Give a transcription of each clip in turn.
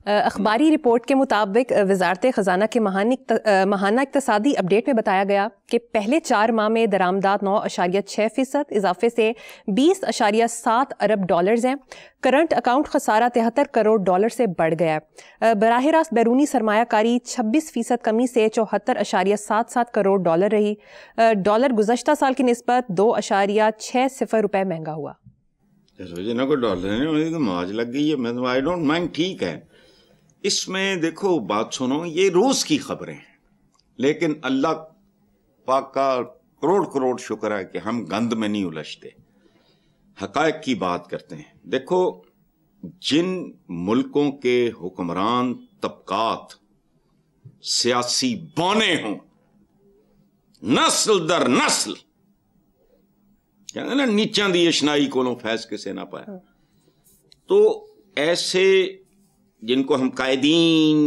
اخباری رپورٹ کے مطابق وزارت خزانہ کے ماہانہ اقتصادی اپڈیٹ میں بتایا گیا کہ پہلے 4 ماہ میں درآمدات 9.6% اضافے سے 20.7 ارب ڈالرز ہیں۔ کرنٹ اکاؤنٹ خسارہ 73 کروڑ ڈالر سے بڑھ گیا ہے۔ براہ راست بیرونی سرمایہ کاری 26% کمی سے 74.77 کروڑ ڈالر رہی۔ ڈالر گزشتہ سال کی نسبت 2.60 روپے مہنگا ہوا۔ موج لگ گئی ہے، آئی ڈونٹ مائنڈ، ٹھیک ہے۔ اس میں دیکھو بات سنو، یہ روز کی خبریں ہیں، لیکن اللہ پاک کا کروڑ شکر ہے کہ ہم گند میں نہیں الجھتے، حقائق کی بات کرتے ہیں۔ دیکھو، جن ملکوں کے حکمران طبقات سیاسی بونے ہوں، نسل در نسل، کہتے نا نیچاں دی اشنائی کولوں فیض کسے نہ پایا، تو ایسے جن کو ہم قائدین،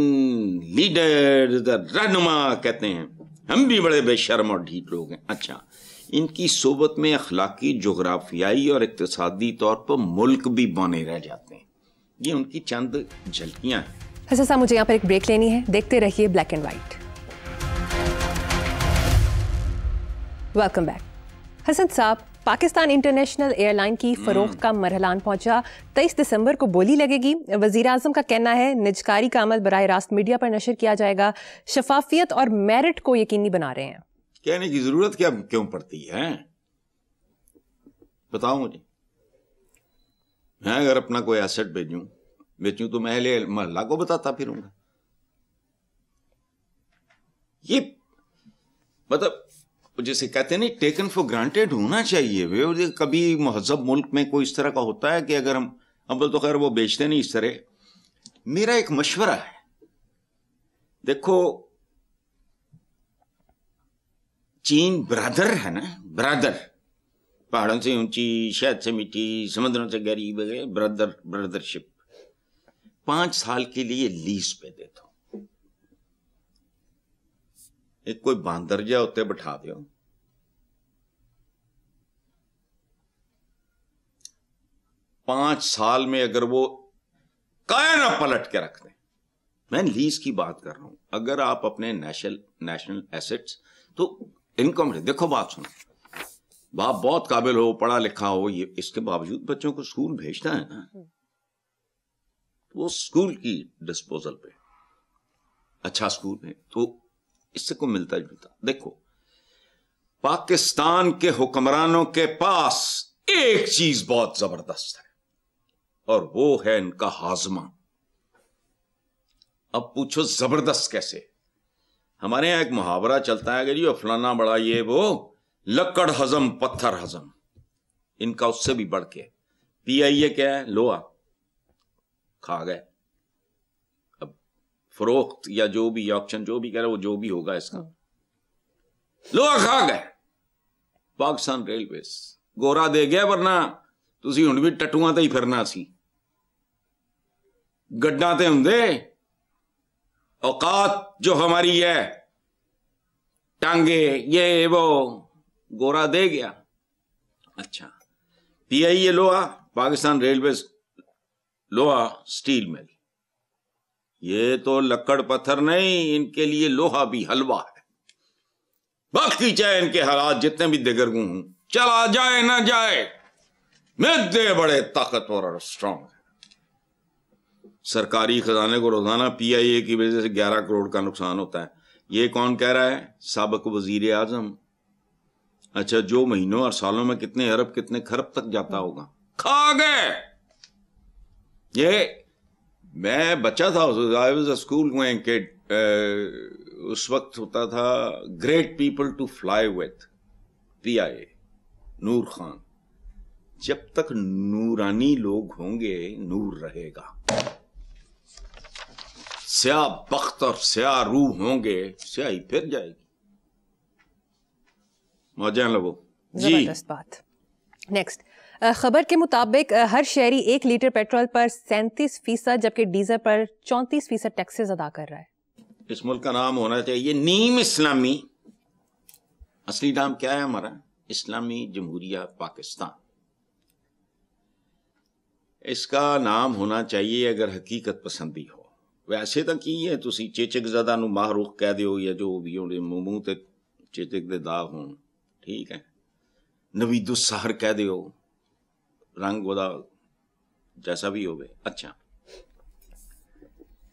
لیڈر، رہنما کہتے ہیں، ہم بھی بڑے بے شرم اور ڈھیٹ لوگ ہیں۔ اچھا، ان کی صحبت میں اخلاقی، جغرافیائی اور اقتصادی طور پر ملک بھی بنے رہ جاتے ہیں۔ یہ ان کی چند جھلکیاں ہیں۔ حسن صاحب، مجھے یہاں پر ایک بریک لینی ہے، دیکھتے رہیے black and white. Welcome back. Hasan صاحب، پاکستان انٹرنیشنل ایئر لائن کی فروخت کا مرحلان پہنچا، 23 دسمبر کو بولی لگے گی۔ وزیر اعظم کا کہنا ہے نجکاری کا عمل براہ راست میڈیا پر نشر کیا جائے گا، شفافیت اور میرٹ کو یقینی بنا رہے ہیں۔ کہنے کی ضرورت کیوں پڑتی ہے؟ بتاؤ مجھے، میں اگر اپنا کوئی ایسٹ بیچوں تو میں اہل محلہ کو بتاتا پھروں گا۔ یہ مطلب جیسے کہتے ہیں نہیں، ٹیکن فار گرانٹیڈ ہونا چاہیے۔ کبھی مہذب ملک میں کوئی اس طرح کا ہوتا ہے کہ اگر ہم اول تو خیر وہ بیچتے نہیں اس طرح۔ میرا ایک مشورہ ہے، دیکھو چین برادر ہے نا، برادر، پہاڑوں سے اونچی، شہد سے میٹھی، سمندروں سے گہری، برادرشپ 5 سال کے لیے لیز پہ دے دو۔ ایک کوئی باندر جا ہوتے بٹھا دیو، 5 سال میں اگر وہ کائنہ پلٹ کے رکھ دیں۔ میں لیز کی بات کر رہا ہوں۔ اگر آپ اپنے نیشنل ایسٹس تو انکم، دیکھو بات سنو، باپ بہت قابل ہو، پڑھا لکھا ہو، یہ اس کے باوجود بچوں کو اسکول بھیجتا ہے نا، وہ اسکول کی ڈسپوزل پہ، اچھا اسکول ہے تو اس سے کوئی ملتا جلتا۔ دیکھو، پاکستان کے حکمرانوں کے پاس ایک چیز بہت زبردست ہے، اور وہ ہے ان کا ہاضمہ۔ اب پوچھو زبردست کیسے؟ ہمارے یہاں ایک محاورہ چلتا ہے کہ جی فلانا بڑا یہ وہ، لکڑ ہضم پتھر ہضم، ان کا اس سے بھی بڑھ کے پی آئی اے کیا ہے؟ لوہا کھا گئے۔ فروخت یا جو بھی آکشن جو بھی کہہ رہے وہ جو بھی ہوگا، اس کا لوہا کھا گئے۔ پاکستان ریلویز گورا دے گیا، ورنہ تسی ہن بھی ٹٹواں تے ہی پھرنا سی، گڈاں تے ہوندے۔ اوقات جو ہماری ہے، ٹانگے یہ وہ، گورا دے گیا۔ اچھا، پی آئی اے لوہا، پاکستان ریلویز لوہا اسٹیل مل، یہ تو لکڑ پتھر نہیں، ان کے لیے لوہا بھی حلوہ ہے۔ باقی چاہے ان کے حالات جتنے بھی دگرگوں ہوں، چلا جائے نہ جائے، میدے بڑے طاقتور اور اسٹرانگ ہیں۔ سرکاری خزانے کو روزانہ پی آئی اے کی وجہ سے 11 کروڑ کا نقصان ہوتا ہے۔ یہ کون کہہ رہا ہے؟ سابق وزیر اعظم۔ اچھا، جو مہینوں اور سالوں میں کتنے ارب کتنے کھرب تک جاتا ہوگا، کھا گئے۔ یہ میں بچہ تھا، I was a school going kid، اس وقت ہوتا تھا great people to fly with, P I A, Noor Khan. جب تک نورانی لوگ ہوں گے نور رہے گا، سیاہ بخت اور سیاہ روح ہوں گے سیاہی پھر جائے گی۔ موجیں لگو جی۔ زبردست بات۔ نیکسٹ خبر کے مطابق ہر شہری 1 لیٹر پیٹرول پر 37%، جبکہ ڈیزل پر 34% ٹیکسز ادا کر رہا ہے۔ اس ملک کا نام ہونا چاہیے نیم اسلامی، اصلی نام کیا ہے ہمارا؟ اسلامی جمہوریہ پاکستان۔ اس کا نام ہونا چاہیے اگر حقیقت پسندی ہو، ਵੈਸੇ ਤਾਂ ਕੀ ਹੈ, ਤੁਸੀਂ ਚੇਚਕ ਜ਼ਦਾ ਨੂੰ ਮਾਹਰੂਖ ਕਹਿ ਦਿਓ ਜਾਂ ਜੋ ਵੀ ਉਹਦੇ ਮੂੰਹ ਤੇ ਚੇਚਕ ਦੇ ਦਾਗ ਹੋਣ, ਠੀਕ ਹੈ, ਨਵੀਦੁ ਸਾਹਰ ਕਹਿ ਦਿਓ, رنگ ودا جیسا بھی ہوگے. اچھا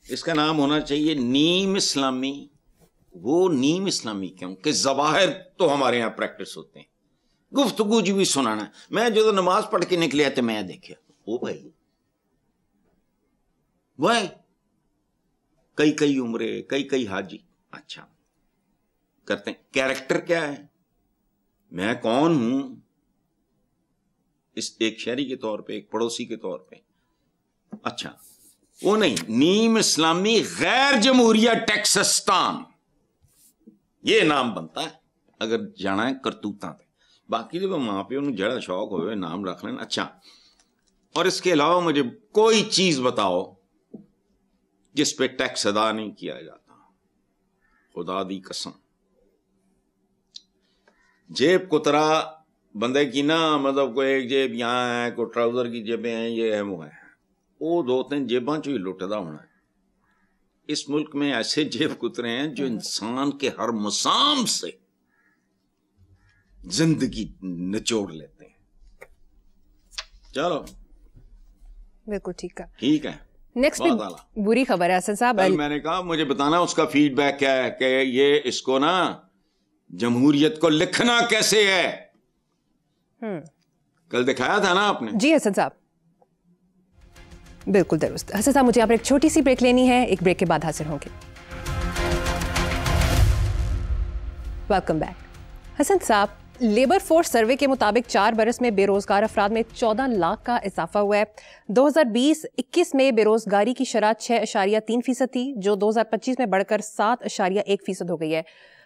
اس کا نام ہونا چاہیے نیم اسلامی. وہ نیم اسلامی کیوں کہ ظواہر تو ہمارے یہاں پریکٹس ہوتے ہیں, گفتگو جی بھی سنانا. میں جو نماز پڑھ کے نکلیا تو میں دیکھا او بھائی وائے کئی کئی عمرے کئی کئی حاجی اچھا کرتے ہیں. کیریکٹر کیا ہے, میں کون ہوں, اس ایک شہری کے طور پہ, ایک پڑوسی کے طور پہ. اچھا وہ نہیں, نیم اسلامی غیر جمہوریہ ٹیکسستان یہ نام بنتا ہے اگر جانا ہے کرتوتاں پہ. باقی جب ماں پہ انہوں جڑا شوق ہوئے نام رکھ لینا. اچھا اور اس کے علاوہ مجھے کوئی چیز بتاؤ جس پہ ٹیکس ادا نہیں کیا جاتا, خدا دی قسم. جیب کترا بندے کی نا, مطلب کوئی ایک جیب یہاں ہے, کوئی ٹراؤزر کی جیبیں ہیں, یہ ہے وہ ہے, وہ دو تین جیباں چو ہی لٹدا ہونا ہے. اس ملک میں ایسے جیب کترے ہیں جو انسان کے ہر مسام سے زندگی نچوڑ لیتے ہیں. چلو بالکل ٹھیک ہے, ٹھیک ہے. نیکسٹ بری خبر ہے حسن صاحب, میں نے کہا مجھے بتانا اس کا فیڈ بیک کیا ہے, کہ یہ اس کو نا جمہوریت کو لکھنا کیسے ہے. کل دکھایا تھا نا آپ نے. جی حسن صاحب بالکل درست. حسن صاحب مجھے آپ ایک چھوٹی سی بریک لینی ہے, ایک بریک کے بعد حاضر ہوں گے. Welcome back. حسن صاحب لیبر فورس سروے کے مطابق 4 برس میں بے روزگار افراد میں 14 لاکھ کا اضافہ ہوا ہے. 2020-21 میں بے روزگاری کی شرح 6.3% تھی, جو 2025 میں بڑھ کر 7.1% ہو گئی ہے.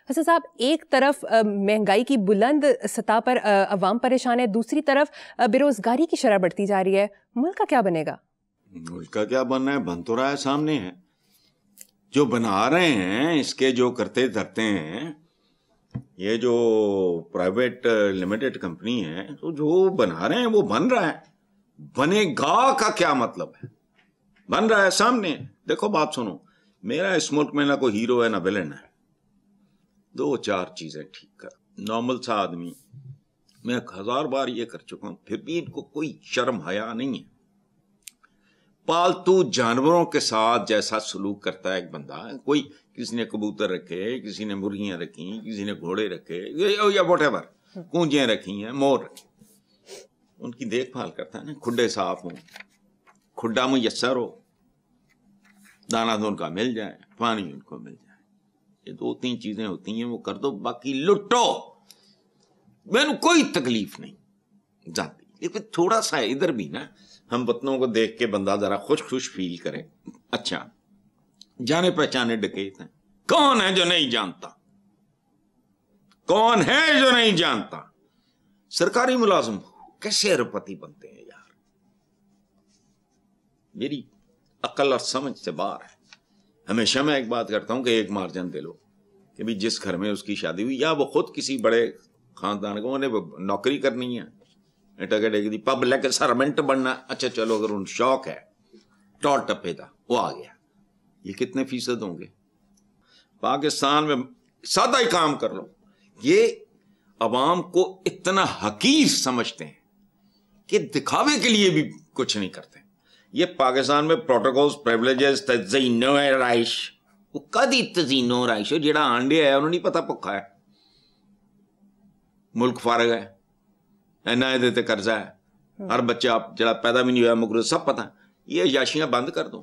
حسن صاحب ایک طرف مہنگائی کی بلند سطح پر عوام پریشان ہے, دوسری طرف بے روزگاری کی شرح بڑھتی جا رہی ہے. ملک کا کیا بنے گا؟ ملک کا کیا بننا ہے, بن تو رہا ہے, سامنے ہے. جو بنا رہے ہیں اس کے جو کرتے دھرتے ہیں, یہ جو پرائیویٹ لمیٹڈ کمپنی ہے, تو جو بنا رہے ہیں وہ بن رہا ہے. بنے گا کا کیا مطلب ہے, بن رہا ہے سامنے. دیکھو بات سنو, میرا اس ملک میں نہ کوئی ہیرو ہے نہ ویلن ہے. 2-4 چیزیں ٹھیک کر. نارمل سا آدمی, میں 1000 بار یہ کر چکا ہوں, پھر بھی ان کو کوئی شرم حیا نہیں ہے. پالتو جانوروں کے ساتھ جیسا سلوک کرتا ہے ایک بندہ, کوئی کسی نے کبوتر رکھے, کسی نے مرغیاں رکھی, کسی نے گھوڑے رکھے, یا واٹ ایور, کونجیاں رکھی ہیں, مور رکھی, ان کی دیکھ بھال کرتا ہے نا. کھڈے صاف ہوں, کھڈا میسر ہو, دانا تو ان کا مل جائے, پانی ان کو مل جائے. یہ 2-3 چیزیں ہوتی ہیں, وہ کر دو, باقی لٹو, میں نے کوئی تکلیف نہیں جاتی. لیکن تھوڑا سا ادھر بھی نا ہم وطنوں کو دیکھ کے بندہ ذرا خوش فیل کرے. اچھا جانے پہچانے ڈکیت ہیں, کون ہے جو نہیں جانتا, کون ہے جو نہیں جانتا. سرکاری ملازم کیسے اربپتی بنتے ہیں یار, میری عقل اور سمجھ سے باہر ہے. ہمیشہ میں ایک بات کرتا ہوں کہ ایک مارجن دے لو کہ بھی جس گھر میں اس کی شادی ہوئی, یا وہ خود کسی بڑے خاندان کو انہیں نوکری کرنی ہے, پبلک سرونٹ بننا, اچھا چلو اگر ان شوق ہے ٹول ٹپے دا وہ آ گیا, یہ کتنے فیصد ہوں گے. پاکستان میں سادہ ہی کام کر لو, یہ عوام کو اتنا حقیر سمجھتے ہیں کہ دکھاوے کے لیے بھی کچھ نہیں کرتے. یہ پاکستان میں پروٹوکولز, پریولیجز, تزئین و رائش, وہ کدی تزئین و رائش جڑا آنڈے ہے انہوں نہیں پتا پکا ہے, ملک فارغ ہے, اینا دیتے قرضہ ہے, ہر بچہ آپ جڑا پیدا بھی نہیں ہوا مگر سب پتا. یہ عیاشیاں بند کر دو.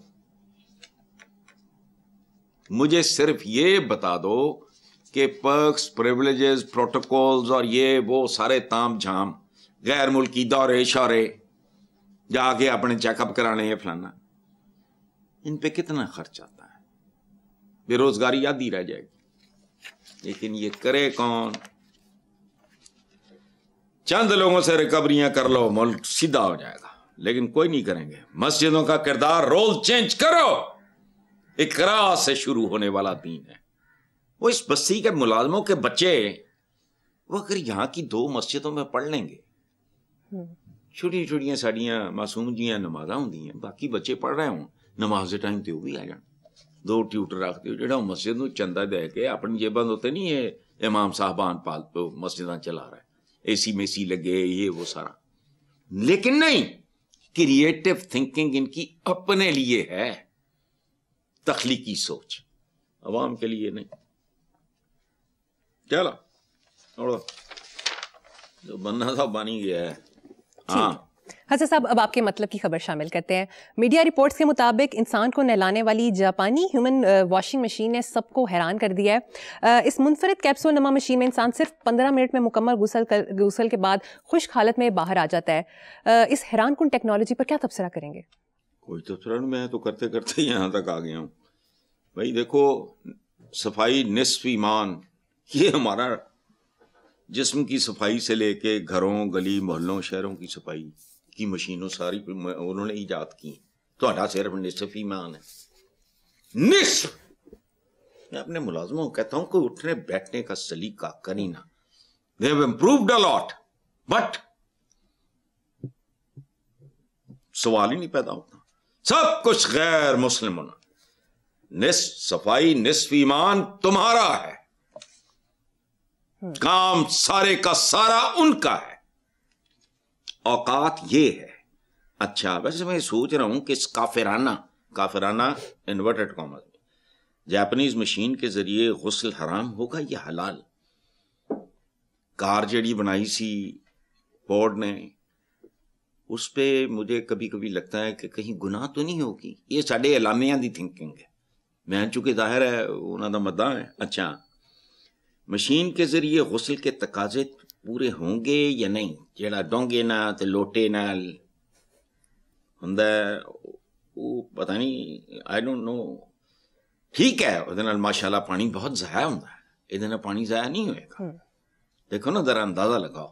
مجھے صرف یہ بتا دو کہ پرکس, پریولیجز, پروٹوکولز اور یہ وہ سارے تام جھام, غیر ملکی دورے شورے, جا کے اپنے چیک اپ کرانے ہیں فلانا, ان پہ کتنا خرچ آتا ہے. بے روزگاری یاد ہی رہ جائے گی, لیکن یہ کرے کون. چند لوگوں سے ریکوریاں کر لو, ملک سیدھا ہو جائے گا, لیکن کوئی نہیں کریں گے. مسجدوں کا کردار رول چینج کرو. اقرا سے شروع ہونے والا دین ہے. وہ اس بستی کے ملازموں کے بچے وہ اگر یہاں کی 2 مسجدوں میں پڑھ لیں گے, چھوٹی چھوٹیاں ساڑیاں معصوم جیاں نمازاں ہوں, باقی بچے پڑھ رہے ہوں, نماز کے ٹائم تے وہ بھی آ جان. 2 ٹیوٹر رکھ دیو جڑا مسجد نو چندہ دے کے اپنی جیباں ہوتے نہیں یہ امام صاحبان پال مسجداں چلا رہا ہے، اے سی میں سی لگے یہ وہ سارا، لیکن نہیں، کریٹو تھنکنگ ان کی اپنے لیے ہے، تخلیقی سوچ، عوام کے لیے نہیں. چلو اور جو بننا تھا بن ہی گیا ہے. ہاں حسن صاحب، اب آپ کے مطلب کی خبر شامل کرتے ہیں. میڈیا رپورٹس کے مطابق انسان کو نہلانے والی جاپانی ہیومن واشنگ مشین نے سب کو حیران کر دیا ہے. اس منفرد کیپسول نما مشین میں انسان صرف 15 منٹ میں مکمل غسل کے بعد خشک حالت میں باہر آ جاتا ہے. اس حیران کن ٹیکنالوجی پر کیا تبصرہ کریں گے؟ کوئی تبصرہ نہیں، میں تو کرتے کرتے یہاں تک آ گیا ہوں. بھائی دیکھو، صفائی نصف ایمان، یہ ہمارا جسم کی صفائی سے لے کے گھروں گلی محلوں شہروں کی صفائی کی مشینوں ساری انہوں نے ایجاد کی. تو صرف نصف ایمان ہے، نصف. میں اپنے ملازموں کو کہتا ہوں کہ اٹھنے بیٹھنے کا سلیقہ کریں نا. They have improved a lot, but سوال ہی نہیں پیدا ہوتا. سب کچھ غیر مسلم ہونا. نصف صفائی نصف ایمان تمہارا ہے، کام سارے کا سارا ان کا ہے، اوقات یہ ہے. اچھا ویسے میں سوچ رہا ہوں کہ اس کافرانہ انورٹڈ کامز میں جاپنیز مشین کے ذریعے غسل حرام ہوگا یا حلال؟ کار جڑی بنائی سی فورڈ نے، اس پہ مجھے کبھی کبھی لگتا ہے کہ کہیں گناہ تو نہیں ہوگی. یہ ساڈے اعلامیہ دی تھنکنگ ہے، میں چونکہ ظاہر ہے انہوں دا مدعا ہے. اچھا مشین کے ذریعے غسل کے تقاضے پورے ہوں گے یا نہیں؟ جیڑا ڈونگے نہ تے لوٹے نال ہوندا وہ پتہ نہیں، آئی ڈونٹ نو. ٹھیک ہے وہ نال ماشاءاللہ پانی بہت ضائع ہوندا ہے، یہ نال پانی ضائع نہیں ہوئے گا. دیکھو نا ذرا اندازہ لگاؤ،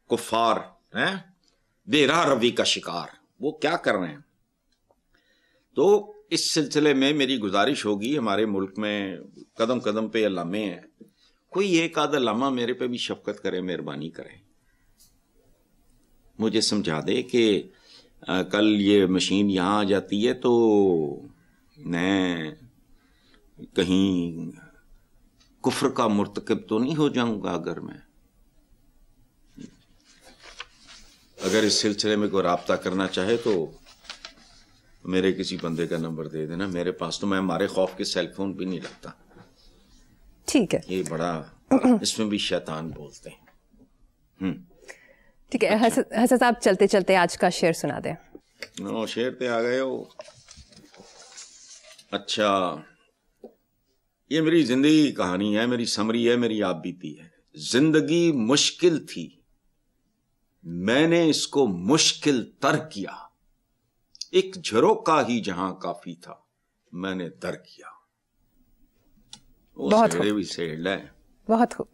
کفار ہیں بے راہ روی کا شکار، وہ کیا کر رہے ہیں. تو اس سلسلے میں میری گزارش ہوگی، ہمارے ملک میں قدم قدم پہ علامے ہیں، کوئی ایک آدھ علامہ میرے پہ بھی شفقت کرے، مہربانی کرے، مجھے سمجھا دے کہ کل یہ مشین یہاں آ جاتی ہے تو میں کہیں کفر کا مرتکب تو نہیں ہو جاؤں گا. اگر اس سلسلے میں کوئی رابطہ کرنا چاہے تو میرے کسی بندے کا نمبر دے دینا. میرے پاس تو میں ہمارے خوف کے سیل فون بھی نہیں رکھتا. ٹھیک ہے، یہ بڑا اس میں بھی شیطان بولتے ہیں. ٹھیک ہے حسن صاحب، چلتے چلتے آج کا شعر سنا دیں. شعر پہ آ گئے ہو. اچھا یہ میری زندگی کی کہانی ہے، میری سمری ہے، میری آپ بیتی ہے. زندگی مشکل تھی، میں نے اس کو مشکل تر کیا، ایک جھروکا ہی جہاں کافی تھا میں نے در کیا. بہت خوب. بہت خوب.